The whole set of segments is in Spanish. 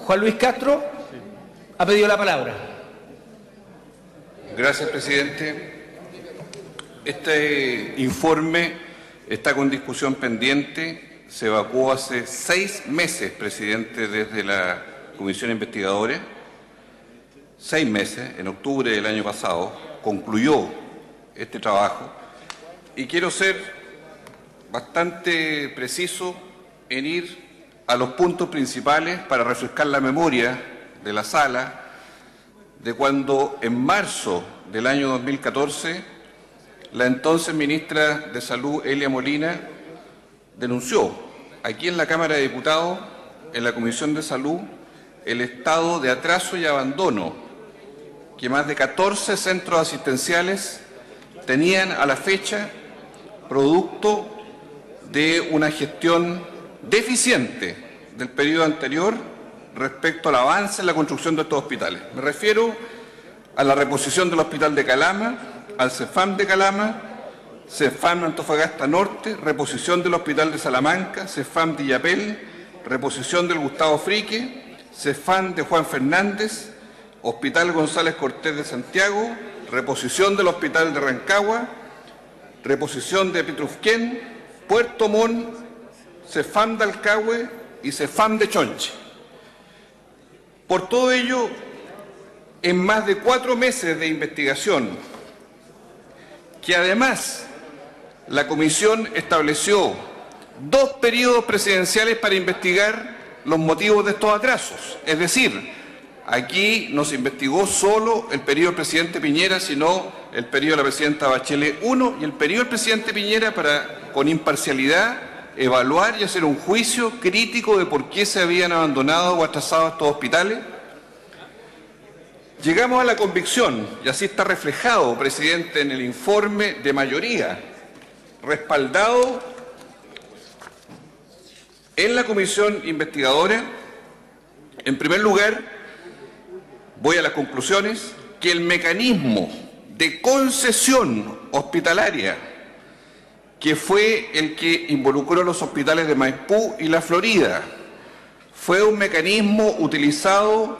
Juan Luis Castro ha pedido la palabra. Gracias, presidente. Este informe está con discusión pendiente. Se evacuó hace 6 meses, presidente, desde la comisión investigadora. 6 meses, en octubre del año pasado, concluyó este trabajo. Y quiero ser bastante preciso en ir a los puntos principales para refrescar la memoria de la sala de cuando en marzo del año 2014 la entonces ministra de Salud, Elia Molina, denunció aquí en la Cámara de Diputados, en la Comisión de Salud, el estado de atraso y abandono que más de 14 centros asistenciales tenían a la fecha, producto de una gestión deficiente del periodo anterior respecto al avance en la construcción de estos hospitales. Me refiero a la reposición del Hospital de Calama, al CEFAM de Calama, CEFAM Antofagasta Norte, reposición del Hospital de Salamanca, CEFAM de Illapel, reposición del Gustavo Frique, CEFAM de Juan Fernández, Hospital González Cortés de Santiago, reposición del Hospital de Rancagua, reposición de Pitrufquén, Puerto Montt, CEFAM de Alcagüe y CEFAM de Chonche. Por todo ello, en más de 4 meses de investigación, que además la Comisión estableció 2 periodos presidenciales para investigar los motivos de estos atrasos. Es decir, aquí no se investigó solo el periodo del presidente Piñera, sino el periodo de la presidenta Bachelet I y el periodo del presidente Piñera para, con imparcialidad, evaluar y hacer un juicio crítico de por qué se habían abandonado o atrasado estos hospitales. Llegamos a la convicción, y así está reflejado, presidente, en el informe de mayoría, respaldado en la comisión investigadora. En primer lugar, voy a las conclusiones, que el mecanismo de concesión hospitalaria, que fue el que involucró a los hospitales de Maipú y La Florida, fue un mecanismo utilizado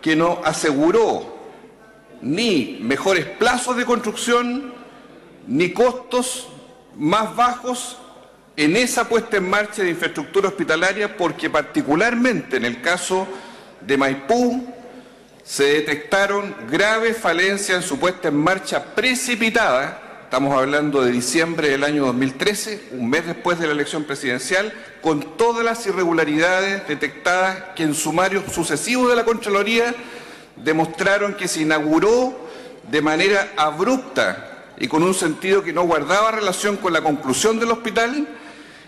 que no aseguró ni mejores plazos de construcción, ni costos más bajos en esa puesta en marcha de infraestructura hospitalaria, porque particularmente en el caso de Maipú se detectaron graves falencias en su puesta en marcha precipitada. Estamos hablando de diciembre del año 2013, un mes después de la elección presidencial, con todas las irregularidades detectadas que en sumarios sucesivos de la Contraloría demostraron que se inauguró de manera abrupta y con un sentido que no guardaba relación con la conclusión del hospital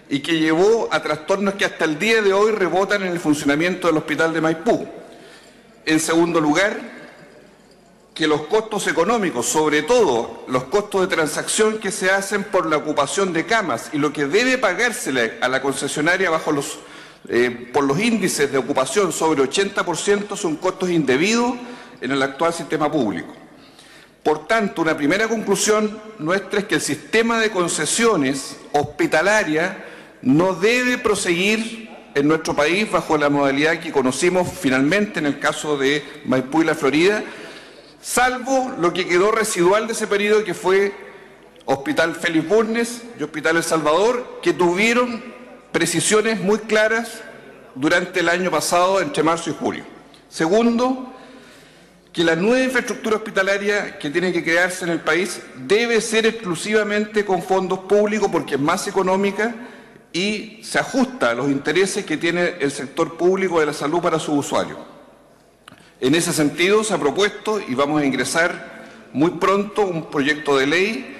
y que llevó a trastornos que hasta el día de hoy rebotan en el funcionamiento del hospital de Maipú. En segundo lugar, que los costos económicos, sobre todo los costos de transacción que se hacen por la ocupación de camas y lo que debe pagársele a la concesionaria por los índices de ocupación sobre 80%, son costos indebidos en el actual sistema público. Por tanto, una primera conclusión nuestra es que el sistema de concesiones hospitalarias no debe proseguir en nuestro país bajo la modalidad que conocimos finalmente en el caso de Maipú y La Florida, salvo lo que quedó residual de ese periodo, que fue Hospital Félix Bulnes y Hospital El Salvador, que tuvieron precisiones muy claras durante el año pasado, entre marzo y julio. Segundo, que la nueva infraestructura hospitalaria que tiene que crearse en el país debe ser exclusivamente con fondos públicos, porque es más económica y se ajusta a los intereses que tiene el sector público de la salud para sus usuarios. En ese sentido se ha propuesto, y vamos a ingresar muy pronto, un proyecto de ley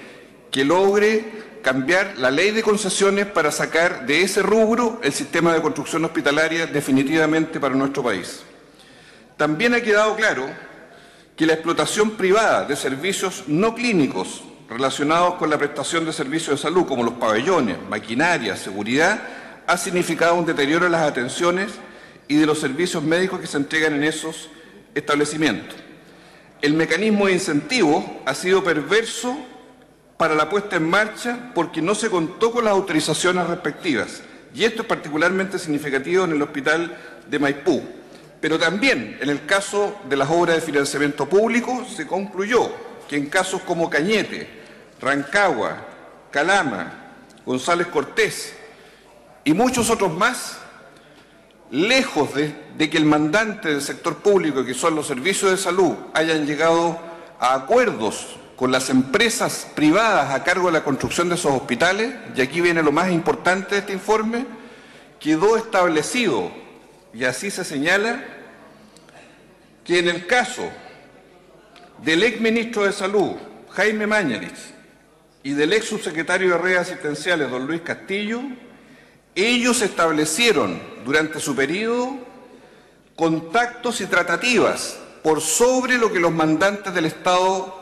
que logre cambiar la ley de concesiones para sacar de ese rubro el sistema de construcción hospitalaria definitivamente para nuestro país. También ha quedado claro que la explotación privada de servicios no clínicos relacionados con la prestación de servicios de salud, como los pabellones, maquinaria, seguridad, ha significado un deterioro de las atenciones y de los servicios médicos que se entregan en esos establecimientos. El mecanismo de incentivo ha sido perverso para la puesta en marcha porque no se contó con las autorizaciones respectivas. Y esto es particularmente significativo en el hospital de Maipú. Pero también en el caso de las obras de financiamiento público se concluyó que en casos como Cañete, Rancagua, Calama, González Cortés y muchos otros más, lejos de que el mandante del sector público, que son los servicios de salud, hayan llegado a acuerdos con las empresas privadas a cargo de la construcción de esos hospitales, y aquí viene lo más importante de este informe, quedó establecido, y así se señala, que en el caso del ex ministro de Salud, Jaime Mañalich, y del ex subsecretario de Redes Asistenciales, don Luis Castillo, ellos establecieron durante su periodo contactos y tratativas por sobre lo que los mandantes del Estado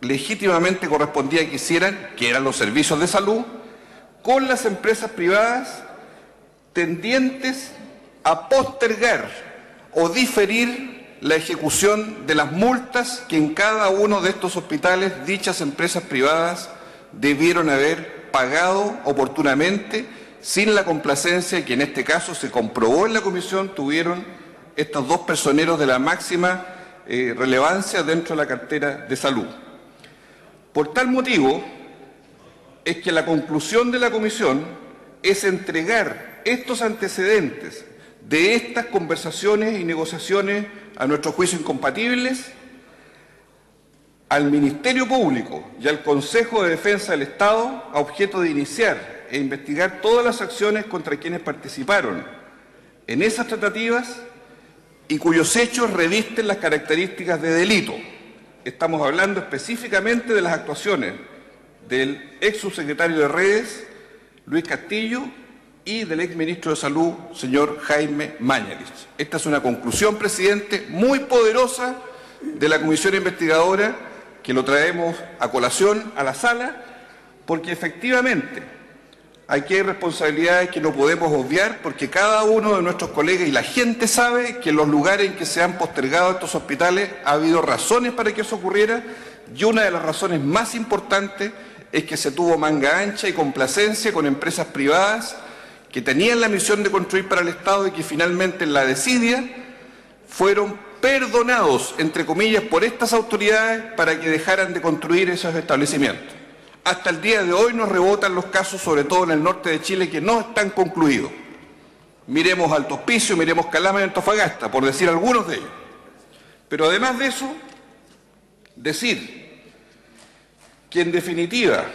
legítimamente correspondía que hicieran, que eran los servicios de salud, con las empresas privadas tendientes a postergar o diferir la ejecución de las multas que en cada uno de estos hospitales dichas empresas privadas debieron haber pagado oportunamente, sin la complacencia que en este caso se comprobó en la comisión tuvieron estos dos personeros de la máxima relevancia dentro de la cartera de salud. Por tal motivo es que la conclusión de la comisión es entregar estos antecedentes de estas conversaciones y negociaciones a nuestro juicio incompatibles al Ministerio Público y al Consejo de Defensa del Estado a objeto de iniciar e investigar todas las acciones contra quienes participaron en esas tratativas y cuyos hechos revisten las características de delito. Estamos hablando específicamente de las actuaciones del ex subsecretario de Redes, Luis Castillo, y del ex ministro de Salud, señor Jaime Mañalich. Esta es una conclusión, presidente, muy poderosa de la comisión investigadora, que lo traemos a colación a la sala, porque efectivamente aquí hay responsabilidades que no podemos obviar, porque cada uno de nuestros colegas y la gente sabe que en los lugares en que se han postergado estos hospitales ha habido razones para que eso ocurriera, y una de las razones más importantes es que se tuvo manga ancha y complacencia con empresas privadas que tenían la misión de construir para el Estado y que finalmente en la desidia fueron perdonados, entre comillas, por estas autoridades para que dejaran de construir esos establecimientos. Hasta el día de hoy nos rebotan los casos, sobre todo en el norte de Chile, que no están concluidos. Miremos Alto Hospicio, miremos Calama y Antofagasta, por decir algunos de ellos. Pero además de eso, decir que en definitiva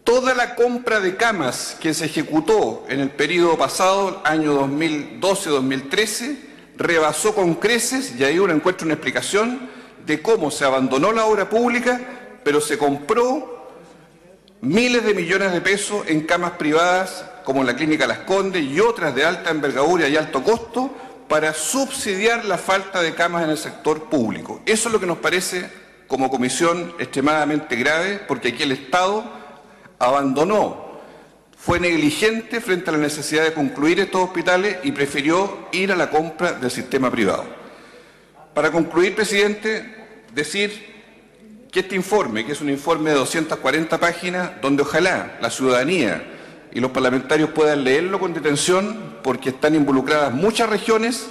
toda la compra de camas que se ejecutó en el periodo pasado, año 2012-2013, rebasó con creces, y ahí uno encuentra una explicación de cómo se abandonó la obra pública, pero se compró miles de millones de pesos en camas privadas, como la Clínica Las Condes y otras de alta envergadura y alto costo, para subsidiar la falta de camas en el sector público. Eso es lo que nos parece, como comisión, extremadamente grave, porque aquí el Estado abandonó, fue negligente frente a la necesidad de concluir estos hospitales y prefirió ir a la compra del sistema privado. Para concluir, presidente, decir que este informe, que es un informe de 240 páginas, donde ojalá la ciudadanía y los parlamentarios puedan leerlo con detención, porque están involucradas muchas regiones,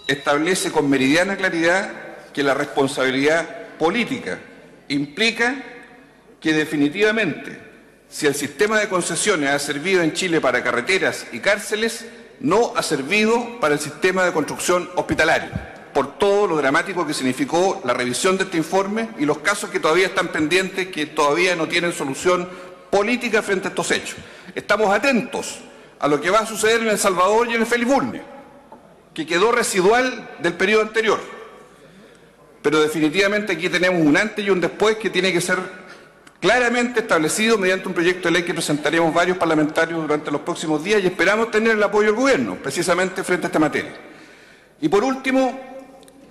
establece con meridiana claridad que la responsabilidad política implica que definitivamente, si el sistema de concesiones ha servido en Chile para carreteras y cárceles, no ha servido para el sistema de construcción hospitalario, por todo lo dramático que significó la revisión de este informe y los casos que todavía están pendientes, que todavía no tienen solución política frente a estos hechos. Estamos atentos a lo que va a suceder en El Salvador y en el Félix Bulnes, que quedó residual del periodo anterior. Pero definitivamente aquí tenemos un antes y un después que tiene que ser claramente establecido mediante un proyecto de ley que presentaremos varios parlamentarios durante los próximos días y esperamos tener el apoyo del gobierno, precisamente frente a esta materia. Y por último,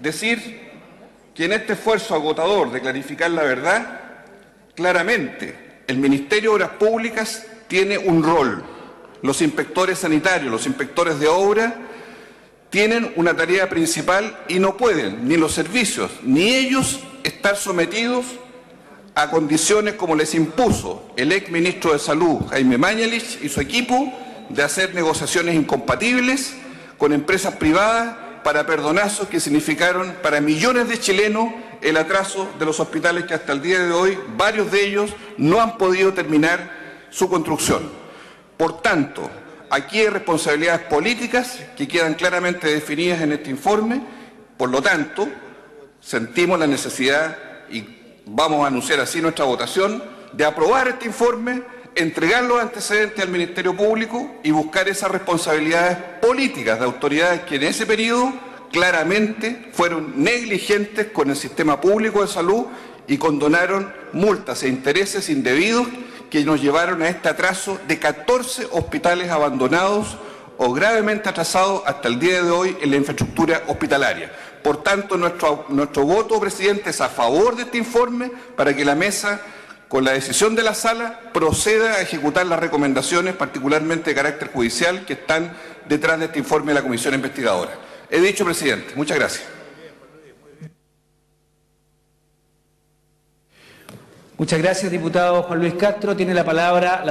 decir que en este esfuerzo agotador de clarificar la verdad, claramente el Ministerio de Obras Públicas tiene un rol. Los inspectores sanitarios, los inspectores de obra, tienen una tarea principal y no pueden, ni los servicios, ni ellos, estar sometidos a condiciones como les impuso el ex ministro de Salud, Jaime Mañalich, y su equipo, de hacer negociaciones incompatibles con empresas privadas para perdonazos que significaron para millones de chilenos el atraso de los hospitales que hasta el día de hoy, varios de ellos, no han podido terminar su construcción. Por tanto, aquí hay responsabilidades políticas que quedan claramente definidas en este informe. Por lo tanto, sentimos la necesidad, y vamos a anunciar así nuestra votación, de aprobar este informe, entregar los antecedentes al Ministerio Público y buscar esas responsabilidades políticas de autoridades que en ese periodo claramente fueron negligentes con el sistema público de salud y condonaron multas e intereses indebidos que nos llevaron a este atraso de 14 hospitales abandonados o gravemente atrasados hasta el día de hoy en la infraestructura hospitalaria. Por tanto, nuestro voto, presidente, es a favor de este informe para que la mesa, con la decisión de la sala, proceda a ejecutar las recomendaciones, particularmente de carácter judicial, que están detrás de este informe de la Comisión Investigadora. He dicho, presidente. Muchas gracias. Muchas gracias, diputado Juan Luis Castro. Tiene la palabra